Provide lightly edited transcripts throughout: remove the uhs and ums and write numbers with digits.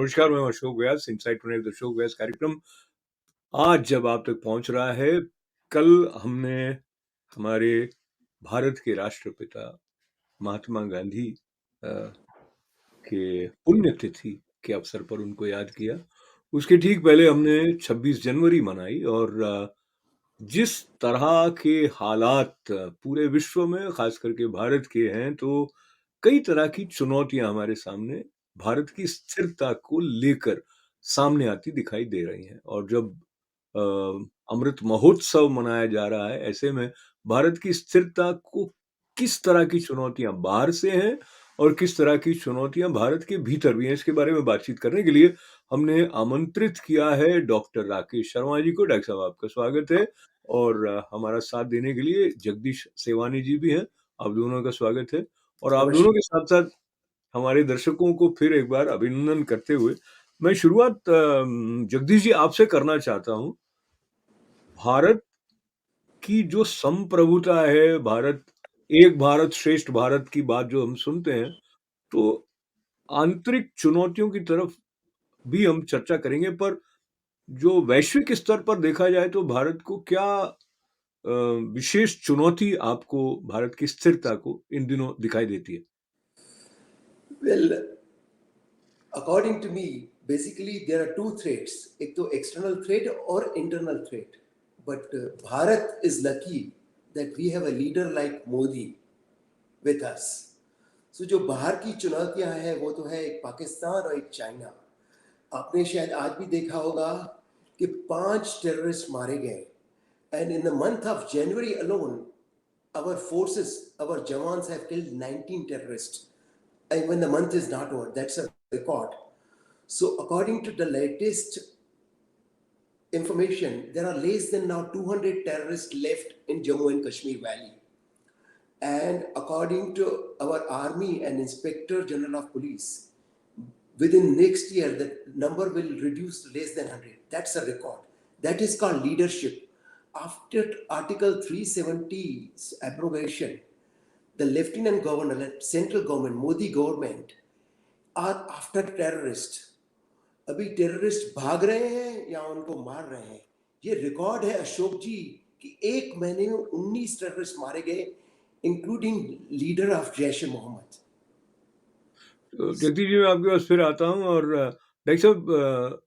नमस्कार, मैं अशोक व्यास, insight today with Ashok व्यास कार्यक्रम आज जब आप तक पहुंच रहा है। कल हमने हमारे भारत के राष्ट्रपिता महात्मा गांधी के पुण्यतिथि के अवसर पर उनको याद किया। उसके ठीक पहले हमने 26 जनवरी मनाई और जिस तरह के हालात पूरे विश्व में खास करके भारत के हैं, तो कई तरह की चुनौतियां हमारे सामने भारत की स्थिरता को लेकर सामने आती दिखाई दे रही हैं। और जब अ, अमृत महोत्सव मनाया जा रहा है, ऐसे में भारत की स्थिरता को किस तरह की चुनौतियां बाहर से हैं और किस तरह की चुनौतियां भारत के भीतर भी हैं, इसके बारे में बातचीत करने के लिए हमने आमंत्रित किया है डॉक्टर राकेश शर्मा जी को। डॉक्टर साहब, आपका स्वागत है। और हमारा साथ देने के लिए जगदीश सेवानी जी भी हैं। आप दोनों का स्वागत है। और आप दोनों के साथ साथ हमारे दर्शकों को फिर एक बार अभिनंदन करते हुए मैं शुरुआत जगदीश जी आपसे करना चाहता हूं। भारत की जो संप्रभुता है, एक भारत श्रेष्ठ भारत की बात जो हम सुनते हैं, तो आंतरिक चुनौतियों की तरफ भी हम चर्चा करेंगे, पर जो वैश्विक स्तर पर देखा जाए तो भारत को क्या विशेष चुनौती आपको भारत की स्थिरता को इन दिनों दिखाई देती है? Well, according to me, basically there are two threats, एक तो external threat और internal threat. But Bharat is lucky that we have a leader like Modi with us. So जो बाहर की चुनौतियां हैं वो तो है एक पाकिस्तान और एक चाइना। आपने शायद आज भी देखा होगा कि 5 टेररिस्ट मारे गए। And in the month of January alone, our forces, our Jawans have killed 19 terrorists. And when the month is not over, that's a record. So according to the latest information, there are less than now 200 terrorists left in Jammu and Kashmir Valley. And according to our army and Inspector General of Police, within next year, the number will reduce to less than 100. That's a record. That is called leadership. After Article 370's abrogation, the Lieutenant Governor, central government, Modi government, are after terrorists. अभी terrorist भाग रहे हैं या उनको मार रहे हैं। ये रिकॉर्ड है अशोक जी कि एक महीने में 19 टेररिस्ट मारे गए, इंक्लूडिंग लीडर ऑफ जैश ए मोहम्मद। जगदीश जी, मैं आपके पास फिर आता हूँ। और डॉक्टर साहब,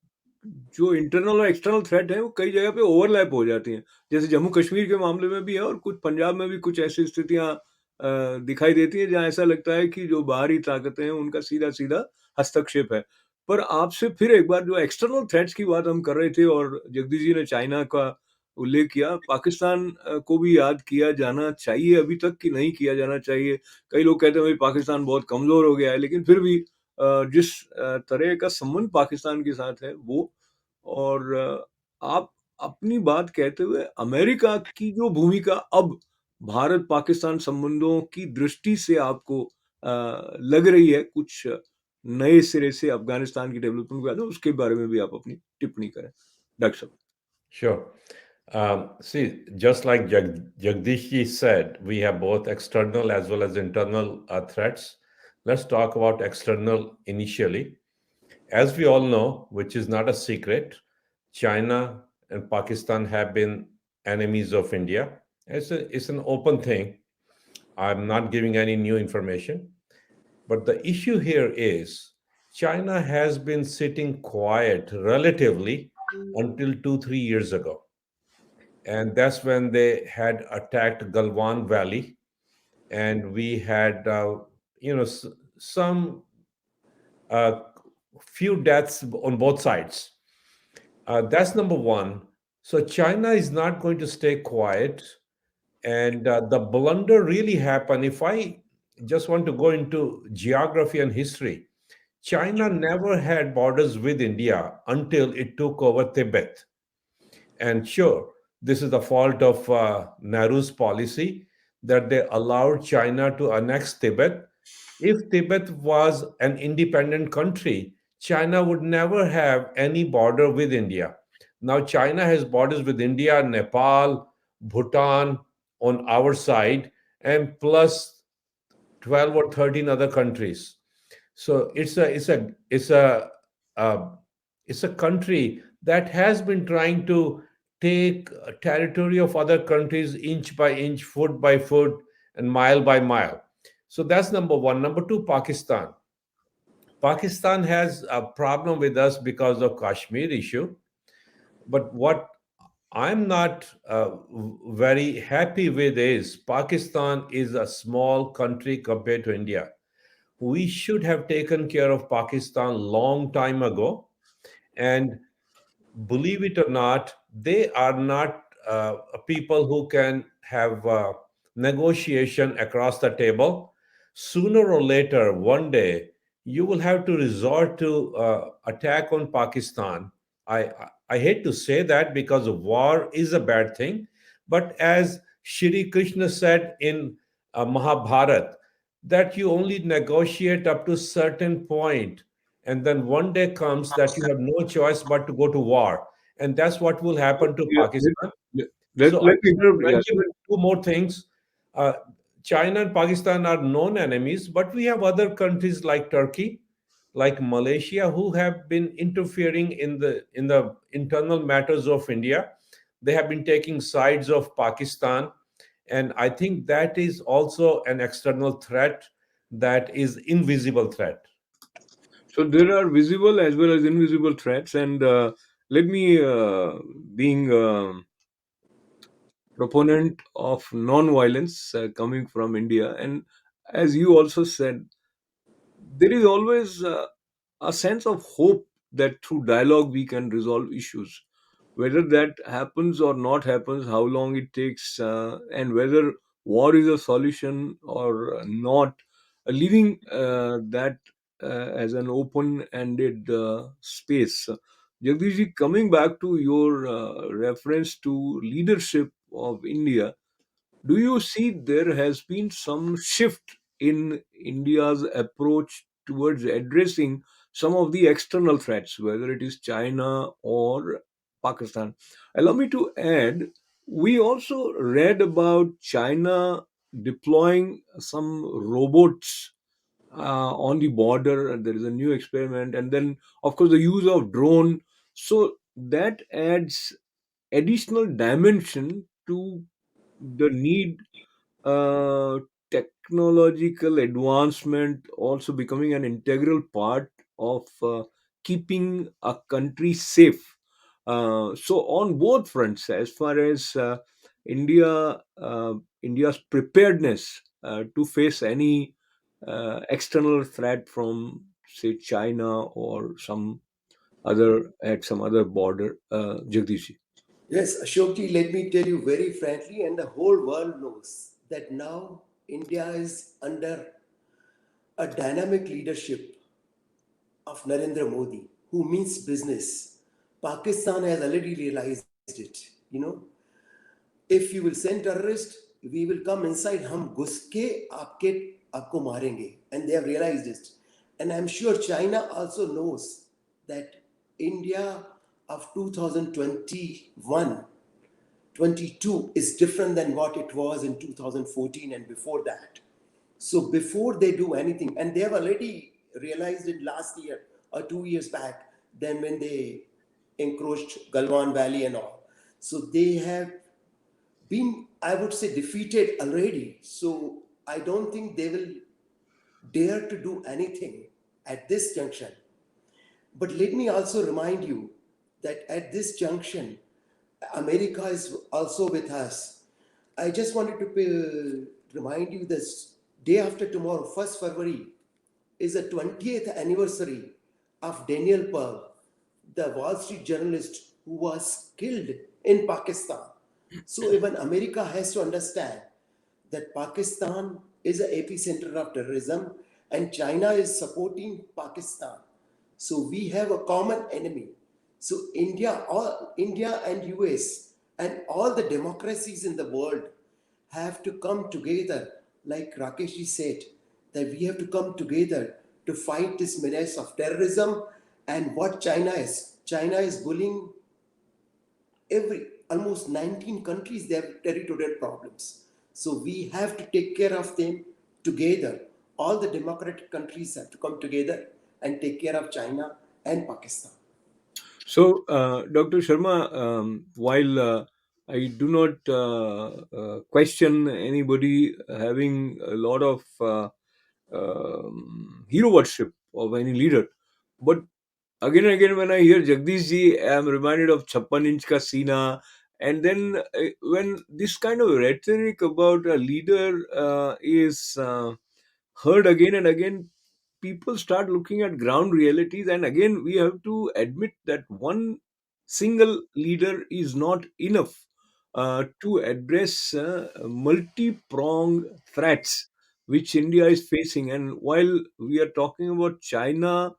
जो इंटरनल और एक्सटर्नल थ्रेट है वो कई जगह पे ओवरलैप हो जाती हैं। जैसे जम्मू कश्मीर के मामले में भी है और कुछ पंजाब में भी कुछ ऐसी स्थितियां दिखाई देती हैं जहां ऐसा लगता है कि जो बाहरी ताकतें हैं उनका सीधा सीधा हस्तक्षेप है। पर आपसे फिर एक बार, जो एक्सटर्नल थ्रेट्स की बात हम कर रहे थे और जगदीश जी ने चाइना का उल्लेख किया, पाकिस्तान को भी याद किया जाना चाहिए अभी तक कि नहीं किया जाना चाहिए? कई लोग कहते हैं भाई पाकिस्तान बहुत कमजोर हो गया है, लेकिन फिर भी जिस तरह का संबंध पाकिस्तान के साथ है वो, और आप अपनी बात कहते हुए अमेरिका की जो भूमिका अब भारत पाकिस्तान संबंधों की दृष्टि से आपको लग रही है, कुछ नए सिरे से अफगानिस्तान की डेवलपमेंट के बाद, उसके बारे में भी आप अपनी टिप्पणी करें डॉक्टर साहब। Sure. See, just like Jagdish ji said, we have both external as well as internal threats. Let's talk about external initially. As we all know, which is not a secret, China and Pakistan have been enemies of India. It's an open thing. I'm not giving any new information. But the issue here is China has been sitting quiet relatively until 2-3 years ago. And that's when they had attacked Galwan Valley. And we had, some few deaths on both sides. That's number one. So China is not going to stay quiet. And the blunder really happened. If I just want to go into geography and history, China never had borders with India until it took over Tibet. And sure, this is the fault of Nehru's policy that they allowed China to annex Tibet. If Tibet was an independent country, China would never have any border with India. Now, China has borders with India, Nepal, Bhutan on our side, and plus 12 or 13 other countries. So it's a uh, it's a country that has been trying to take territory of other countries inch by inch, foot by foot, and mile by mile. So that's number one. Number two, Pakistan. Pakistan has a problem with us because of Kashmir issue. But what I'm not very happy with is Pakistan is a small country compared to India. We should have taken care of Pakistan long time ago, and believe it or not, they are not people who can have negotiation across the table. Sooner or later, one day, you will have to resort to attack on Pakistan. I hate to say that because war is a bad thing, but as Shri Krishna said in Mahabharat, that you only negotiate up to certain point, and then one day comes that you have no choice but to go to war, and that's what will happen to Yeah, Pakistan. let, So I let me just want interrupt. to Yeah, mention two more things. uh, China and Pakistan are known enemies, but we have other countries like Turkey, like Malaysia, who have been interfering in the internal matters of India. They have been taking sides of Pakistan, and I think that is also an external threat, that is invisible threat. so there are visible as well as invisible threats, and let me, being proponent of non-violence, coming from India, and as you also said, there is always a sense of hope that through dialogue we can resolve issues. Whether that happens or not happens, how long it takes, and whether war is a solution or not, leaving that as an open-ended space. Jagdish, coming back to your reference to leadership of India, do you see there has been some shift in India's approach towards addressing some of the external threats, whether it is China or Pakistan? Allow me to add, we also read about China deploying some robots on the border. There is a new experiment, and then, of course, the use of drone. So that adds additional dimension to the need, uh, technological advancement also becoming an integral part of keeping a country safe. So on both fronts, as far as India's preparedness to face any external threat from, say, China or some other at some other border, Jagdish. Yes, Ashokji, let me tell you very frankly, and the whole world knows that now India is under a dynamic leadership of Narendra Modi, who means business. Pakistan has already realized it. If you will send terrorists, we will come inside. हम घुस के आपको मारेंगे, and they have realized it. And I'm sure China also knows that India of 2021 22 is different than what it was in 2014 and before that. So before they do anything, and they have already realized it last year or 2 years back, then when they encroached Galwan Valley and all. So they have been, I would say, defeated already. So I don't think they will dare to do anything at this junction. But let me also remind you that at this junction, America is also with us. I just wanted to remind you this day after tomorrow, 1st February, is the 20th anniversary of Daniel Pearl, the Wall Street journalist who was killed in Pakistan. So even America has to understand that Pakistan is an epicenter of terrorism and China is supporting Pakistan. So we have a common enemy. So India and US and all the democracies in the world have to come together, like Rakesh said, that we have to come together to fight this menace of terrorism. And what China is bullying every almost 19 countries. They have territorial problems, so we have to take care of them together. All the democratic countries have to come together and take care of China and Pakistan. So, Dr. Sharma, while I do not question anybody having a lot of hero worship of any leader, but again and again, when I hear Jagdish ji, I'm reminded of Chappan Inch Ka Sina. And then when this kind of rhetoric about a leader is heard again and again, people start looking at ground realities. And again, we have to admit that one single leader is not enough to address multi pronged threats which India is facing. And while we are talking about China,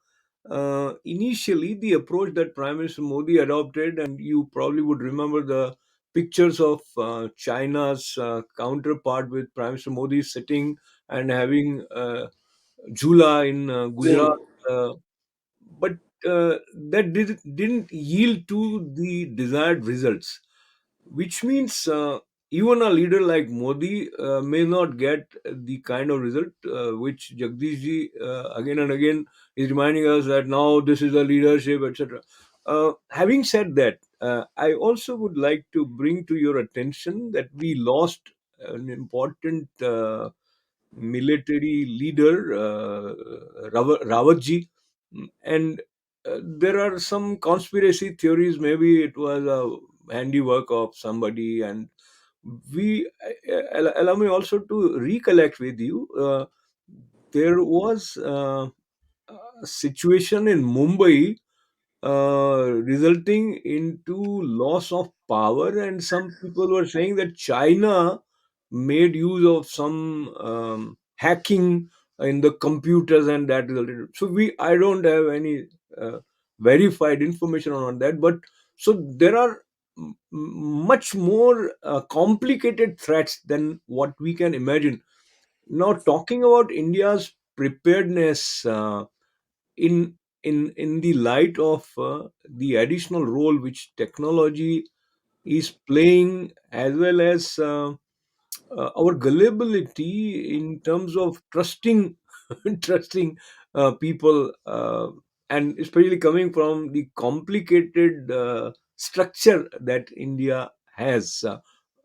initially the approach that Prime Minister Modi adopted, and you probably would remember the pictures of China's counterpart with Prime Minister Modi sitting and having Jhula in Gujarat, Swing. uh, but that didn't yield to the desired results, which means even a leader like Modi may not get the kind of result which Jagdish ji again and again is reminding us that now this is the leadership, etc. Having said that, I also would like to bring to your attention that we lost an important military leader, Rawatji. And there are some conspiracy theories. Maybe it was a handiwork of somebody, and we allow me also to recollect with you. There was a situation in Mumbai resulting into loss of power, and some people were saying that China made use of some hacking in the computers, and that resulted. So I don't have any uh, verified information on that, but so there are much more complicated threats than what we can imagine. Now, talking about India's preparedness in the light of the additional role which technology is playing, as well as our gullibility in terms of trusting trusting people, and especially coming from the complicated structure that India has.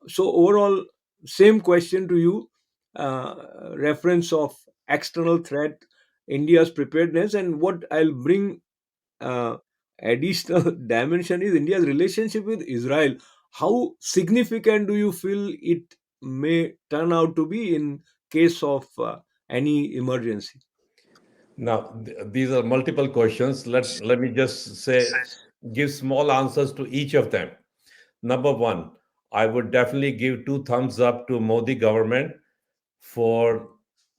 So overall, same question to you, reference of external threat, India's preparedness, and what I'll bring uh, additional dimension is India's relationship with Israel. How significant do you feel it may turn out to be in case of any emergency? Now, these are multiple questions. Let me just say, give small answers to each of them. Number one, I would definitely give two thumbs up to Modi government for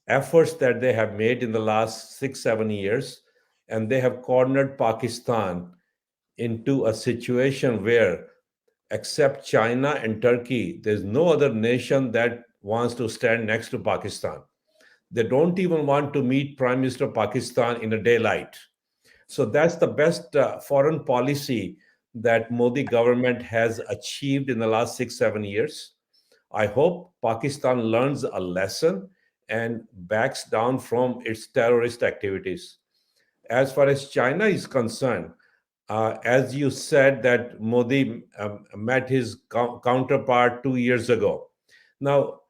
efforts that they have made in the last 6 7 years, and they have cornered Pakistan into a situation where, except China and Turkey, there's no other nation that wants to stand next to Pakistan. They don't even want to meet Prime Minister of Pakistan in a daylight. So that's the best foreign policy that Modi government has achieved in the last 6 7 years. I hope Pakistan learns a lesson and backs down from its terrorist activities. As far as China is concerned, as you said, that Modi met his counterpart 2 years ago. Now,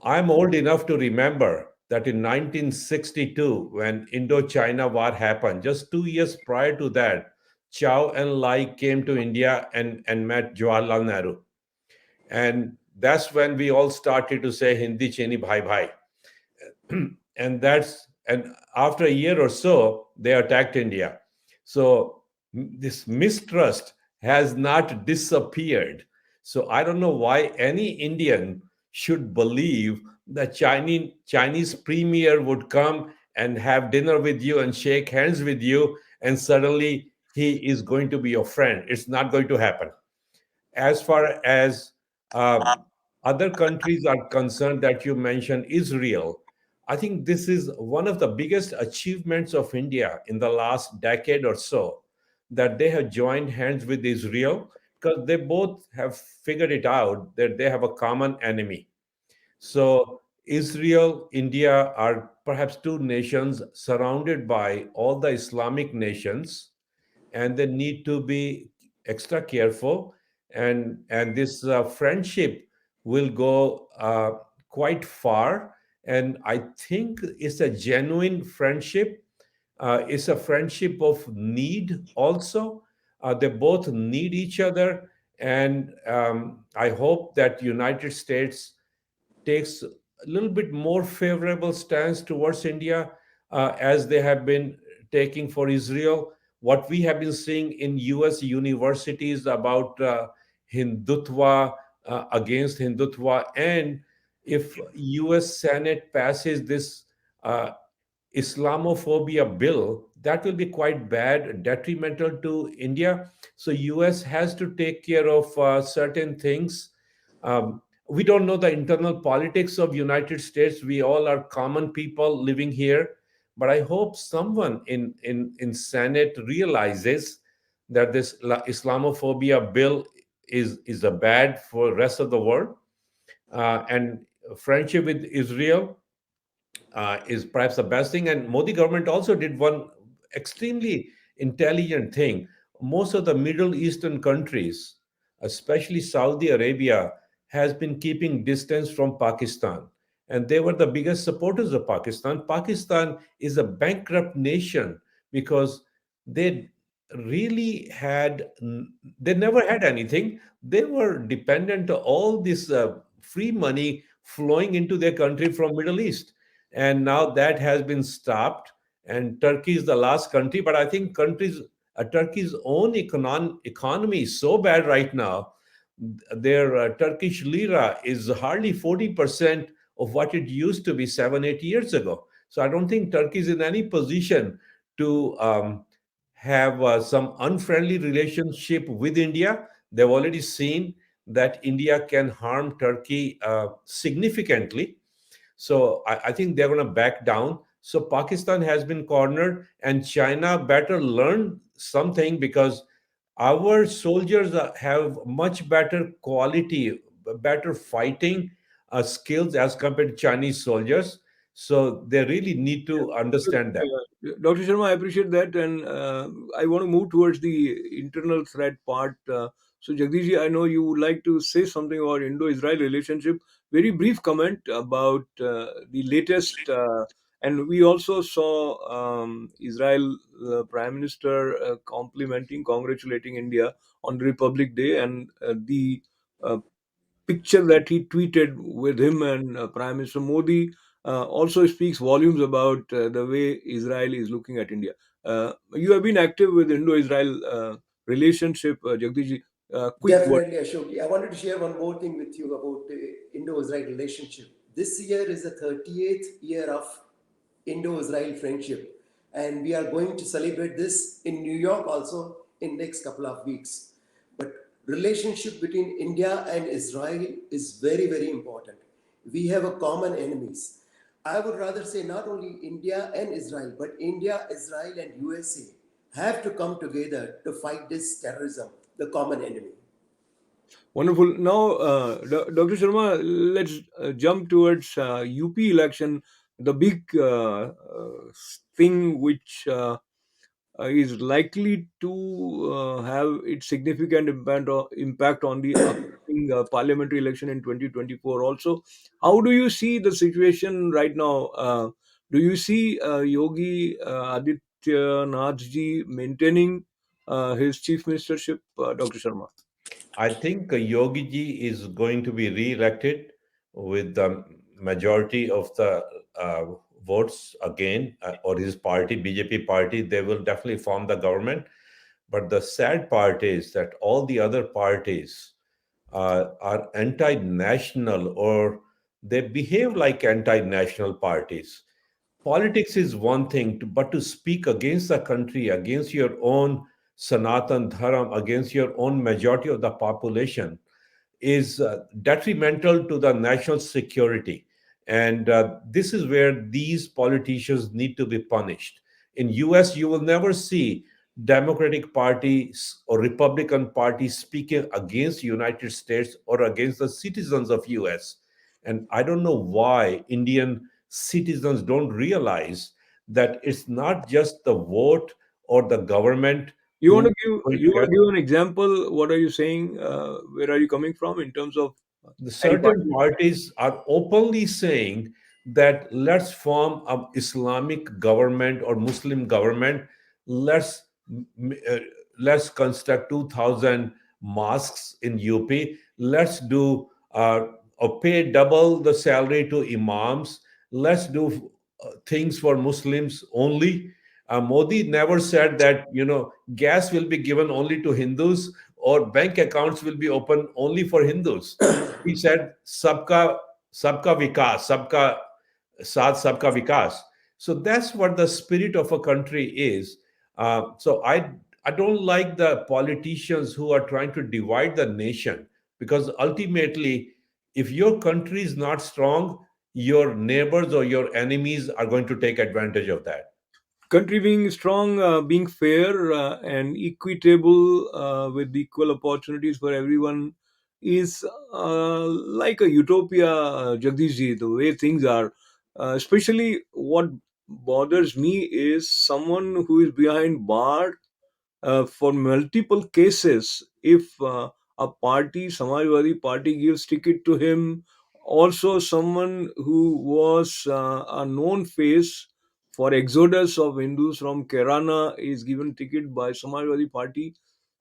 I'm old enough to remember that in 1962, when Indo-China War happened, just 2 years prior to that, Chow and Lai came to India and met Jawaharlal Nehru. And that's when we all started to say Hindi chini bhai bhai. And after a year or so, they attacked India. So this mistrust has not disappeared. So I don't know why any Indian should believe that Chinese premier would come and have dinner with you and shake hands with you, and suddenly he is going to be your friend. It's not going to happen. As far as other countries are concerned that you mentioned, Israel, I think this is one of the biggest achievements of India in the last decade or so, that they have joined hands with Israel, because they both have figured it out that they have a common enemy. So Israel, India are perhaps two nations surrounded by all the Islamic nations, and they need to be extra careful. And this friendship will go quite far. And I think it's a genuine friendship. It's a friendship of need also. They both need each other. And I hope that United States takes a little bit more favorable stance towards India, as they have been taking for Israel. What we have been seeing in U.S. universities about Hindutva, against Hindutva, and if U.S. Senate passes this uh, Islamophobia bill, that will be quite bad, detrimental to India. So US has to take care of certain things. We don't know the internal politics of United States. We all are common people living here, but I hope someone in Senate realizes that this Islamophobia bill is a bad for rest of the world, and friendship with Israel is perhaps the best thing. And Modi government also did one extremely intelligent thing. Most of the Middle Eastern countries, especially Saudi Arabia, has been keeping distance from Pakistan. And they were the biggest supporters of Pakistan. Pakistan is a bankrupt nation because they really had, they never had anything. They were dependent on all this free money flowing into their country from Middle East, and now that has been stopped. And Turkey is the last country, but I think Turkey's own economy is so bad right now. Their Turkish lira is hardly 40% of what it used to be 7 8 years ago. So I don't think Turkey is in any position to have some unfriendly relationship with India. They've already seen that India can harm Turkey significantly. So I think they're going to back down. So Pakistan has been cornered, and China better learn something, because our soldiers have much better quality, better fighting skills as compared to Chinese soldiers. So they really need to understand that. Dr. Sharma, I appreciate that, and I want to move towards the internal threat part. So, Jagdish, I know you would like to say something about Indo-Israel relationship. Very brief comment about the latest, and we also saw Israel Prime Minister congratulating India on Republic Day, and the uh, picture that he tweeted with him and Prime Minister Modi also speaks volumes about the way Israel is looking at India. You have been active with Indo-Israel relationship, Jagdish. Quick word. Definitely, Ashok. I wanted to share one more thing with you about the Indo-Israel relationship. This year is the 38th year of Indo-Israel friendship, and we are going to celebrate this in New York also in next couple of weeks. But relationship between India and Israel is very, very important. We have a common enemies. I would rather say not only India and Israel, but India, Israel, and USA have to come together to fight this terrorism, the common enemy. Wonderful. Now, Dr. Sharma, let's jump towards UP election. The big thing which is likely to have its significant impact on the upcoming parliamentary election in 2024 also. How do you see the situation right now? Do you see Yogi Adityanath ji maintaining his chief ministership, Dr. Sharma? I think Yogi ji is going to be re-elected with the majority of the uh, votes again, or his party, BJP party. They will definitely form the government. But the sad part is that all the other parties are anti-national, or they behave like anti-national parties. Politics is one thing, but to speak against the country, against your own Sanatan Dharam, against your own majority of the population, is detrimental to the national security. And this is where these politicians need to be punished. In US, you will never see Democratic Party or Republican Party speaking against United States or against the citizens of US. And I don't know why Indian citizens don't realize that it's not just the vote or the government, You want two to give going you want to together. give an example? What are you saying? Where are you coming from in terms of The any certain party? parties are openly saying that let's form an Islamic government or Muslim government. Let's let's construct 2,000 mosques in UP. Let's do or pay double the salary to imams. Let's do things for Muslims only. Modi never said that gas will be given only to Hindus or bank accounts will be open only for Hindus. He said sabka vikas, sabka saath, sabka vikas. So that's what the spirit of a country is. So I don't like the politicians who are trying to divide the nation, because ultimately, if your country is not strong, your neighbors or your enemies are going to take advantage of that. Country being strong, being fair and equitable with equal opportunities for everyone is like a utopia, Jagdishji, the way things are. Especially what bothers me is someone who is behind bar for multiple cases. If a party, Samajwadi Party, gives ticket to him, also someone who was a known face for exodus of Hindus from Kerala is given ticket by Samajwadi Party,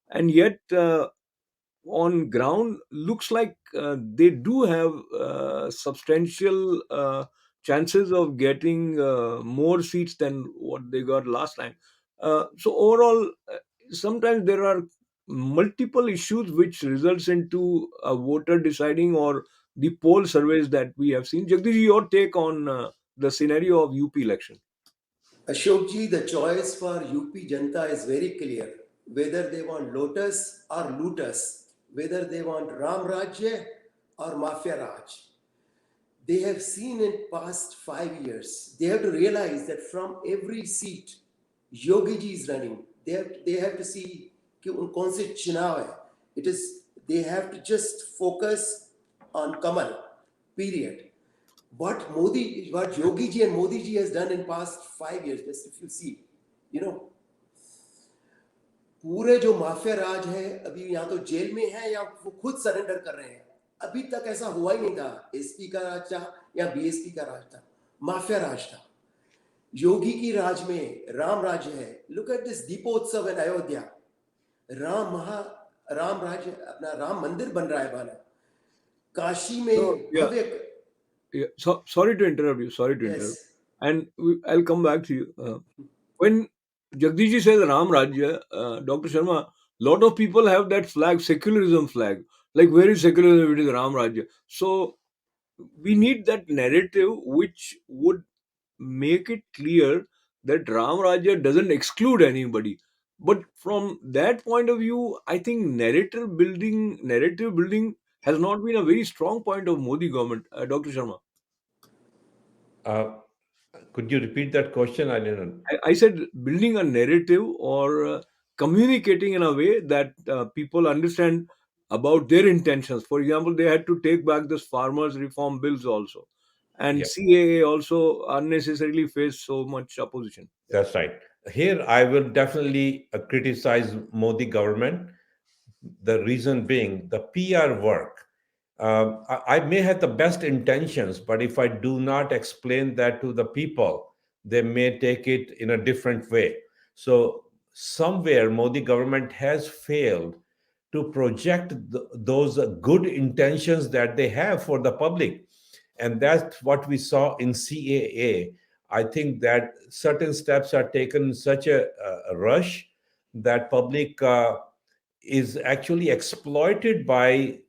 and yet on ground looks like they do have substantial chances of getting more seats than what they got last time. So overall, sometimes there are multiple issues which results into a voter deciding, or the poll surveys that we have seen. Jagdish, your take on the scenario of UP election? Ashokji, the choice for UP Janta is very clear. Whether they want Lotus or Lotus, whether they want Ram Rajya or Mafia Raj, they have seen in past 5 years. They have to realize that from every seat, Yogi ji is running. They have to see कि उन कौन से चुनाव है. It is they have to just focus on Kamal. Period. What Yogi ji and Modi ji has done in past 5 years, just if you see, you know, पूरे जो mafia राज है अभी या तो जेल में है या वो खुद सरेंडर कर रहे हैं. अभी तक ऐसा हुआ ही नहीं था. एसपी का राज था या बीएसपी का राज था, माफिया राज था. योगी की राज में राम राज्य है. लुक एट दिस दीपोत्सव इन अयोध्या. राम महा राम राज्य अपना राम मंदिर बन रहा है बना. काशी So में yeah, Bhavya. yeah. So sorry to interrupt you. Sorry to interrupt. Yes. And I'll come back to you. When Jagdish says Ram Rajya, Dr. Sharma, lot of people have that flag, secularism flag. Like, where is secularism? It is Ram Rajya. So we need that narrative which would make it clear that Ram Rajya doesn't exclude anybody. But from that point of view, I think narrative building has not been a very strong point of Modi government, Dr. Sharma. Uh, could you repeat that question? I didn't. I said building a narrative, or communicating in a way that people understand about their intentions. For example, they had to take back this farmers reform bills also, and Yeah. CAA also unnecessarily faced so much opposition. That's right. Here, I will definitely criticize Modi government. The reason being the PR work. I may have the best intentions, but if I do not explain that to the people, they may take it in a different way. So somewhere Modi government has failed to project those good intentions that they have for the public, and that's what we saw in CAA. I think that certain steps are taken in such a rush that public is actually exploited by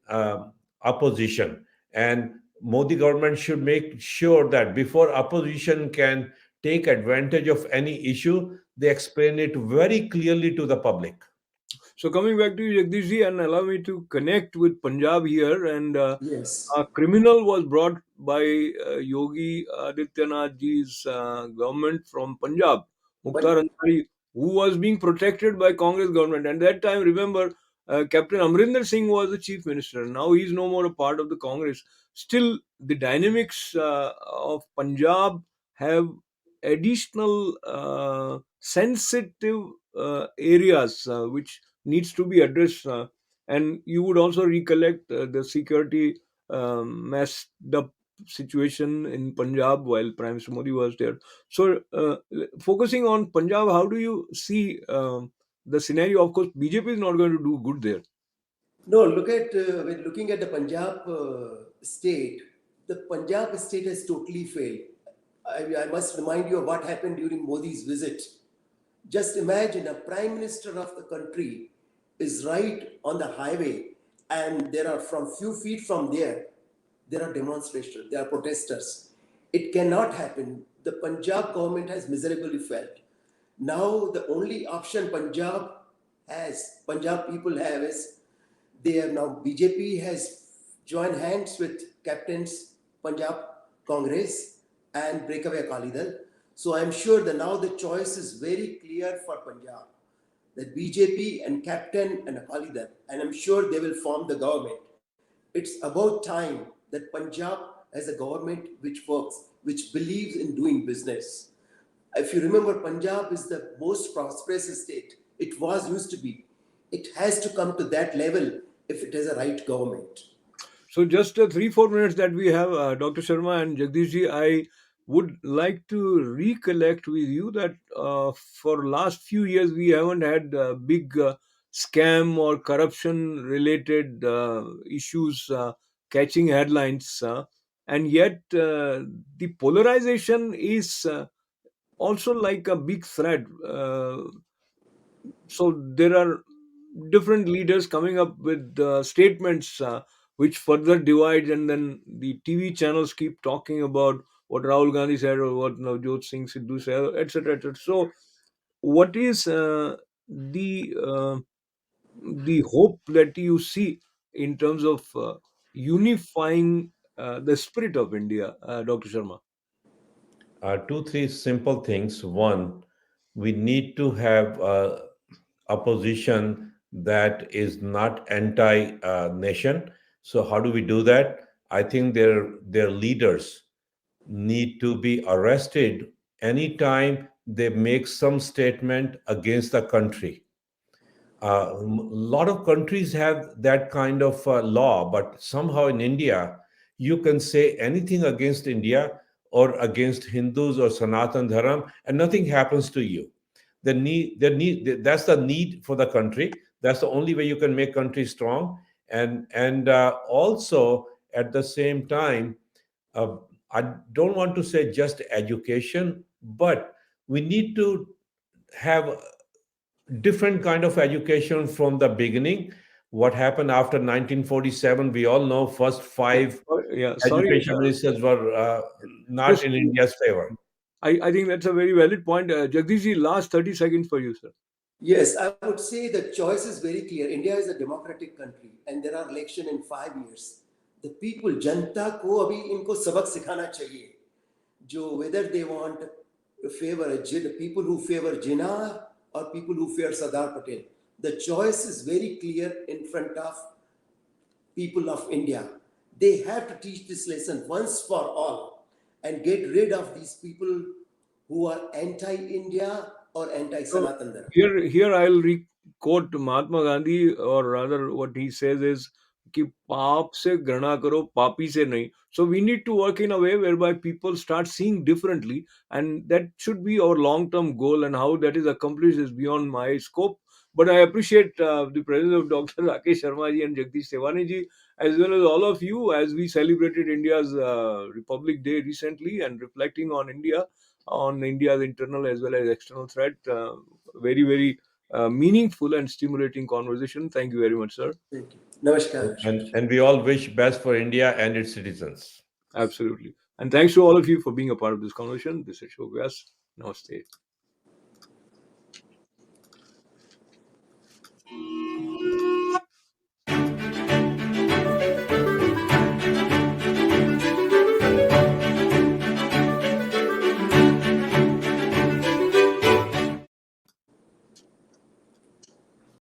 opposition, and Modi government should make sure that before opposition can take advantage of any issue, they explain it very clearly to the public. So coming back to you, Jagdishji, and allow me to connect with Punjab here. And Yes. a criminal was brought by Yogi Adityanath ji's government from Punjab, But Mukhtar Ansari, who was being protected by Congress government. And that time, remember, Captain Amrinder Singh was the chief minister. Now he's no more a part of the Congress. Still, the dynamics of Punjab have additional sensitive areas which needs to be addressed. And you would also recollect the security messed up situation in Punjab while Prime Minister Modi was there. So, focusing on Punjab, how do you see the scenario? Of course, BJP is not going to do good there. No, look at when looking at the Punjab state, the Punjab state has totally failed. I must remind you of what happened during Modi's visit. Just imagine a prime minister of the country is right on the highway, and there are from few feet from there are demonstrations, there are protesters. It cannot happen. The Punjab government has miserably failed. Now the only option Punjab people have is they have now BJP has joined hands with captains Punjab Congress and Breakaway Akali Dal. So I'm sure that now the choice is very clear for Punjab that BJP and Captain and Akali Dal, and I'm sure they will form the government. It's about time that Punjab has a government which works, which believes in doing business. If you remember, Punjab is the most prosperous state. It was used to be. It has to come to that level if it has a right government. So, just 3-4 minutes that we have, Dr. Sharma and Jagdish, I would like to recollect with you that for last few years we haven't had big scam or corruption related issues catching headlines, and yet the polarization is also like a big threat. So there are different leaders coming up with statements which further divide, and then the TV channels keep talking about what Rahul Gandhi said or what Navjot Singh Sidhu said, etc., etc. So, what is the hope that you see in terms of unifying the spirit of India, Dr. Sharma? Two, three simple things. One, we need to have a position that is not anti-nation. So how do we do that? I think their leaders need to be arrested anytime they make some statement against the country. A lot of countries have that kind of law, but somehow in India, you can say anything against India or against Hindus or Sanatan Dharam, and nothing happens to you. That's the need for the country. That's the only way you can make country strong. And also at the same time, uh, I don't want to say just education, but we need to have different kind of education from the beginning. What happened after 1947, we all know. First five Yeah, sorry. education ministers were not Just, in India's favor. I think that's a very valid point. Jagdish, last 30 seconds for you, sir. Yes, I would say the choice is very clear. India is a democratic country and there are elections in 5 years. The people, जनता को अभी इनको सबक सिखाना चाहिए. जो whether they want to favor people who favor Jinnah or people who favor Sardar Patel. The choice is very clear in front of people of India. They have to teach this lesson once for all and get rid of these people who are anti-India or So anti-Sanatan Dharma. here I'll quote Mahatma Gandhi, or rather, what he says is कि पाप से घृणा करो पापी से नहीं. So we need to work in a way whereby people start seeing differently, and that should be our long-term goal. And how that is accomplished is beyond my scope. But I appreciate the presence of Dr. Rakesh Sharma ji and Jagdish Sewhani ji, as well as all of you, as we celebrated India's Republic Day recently and reflecting on India's internal as well as external threat. Very, very meaningful and stimulating conversation. Thank you very much, sir. Thank you. Namaskar. And we all wish best for India and its citizens. Absolutely. And thanks to all of you for being a part of this conversation. This is Ashok Vyas. Namaste.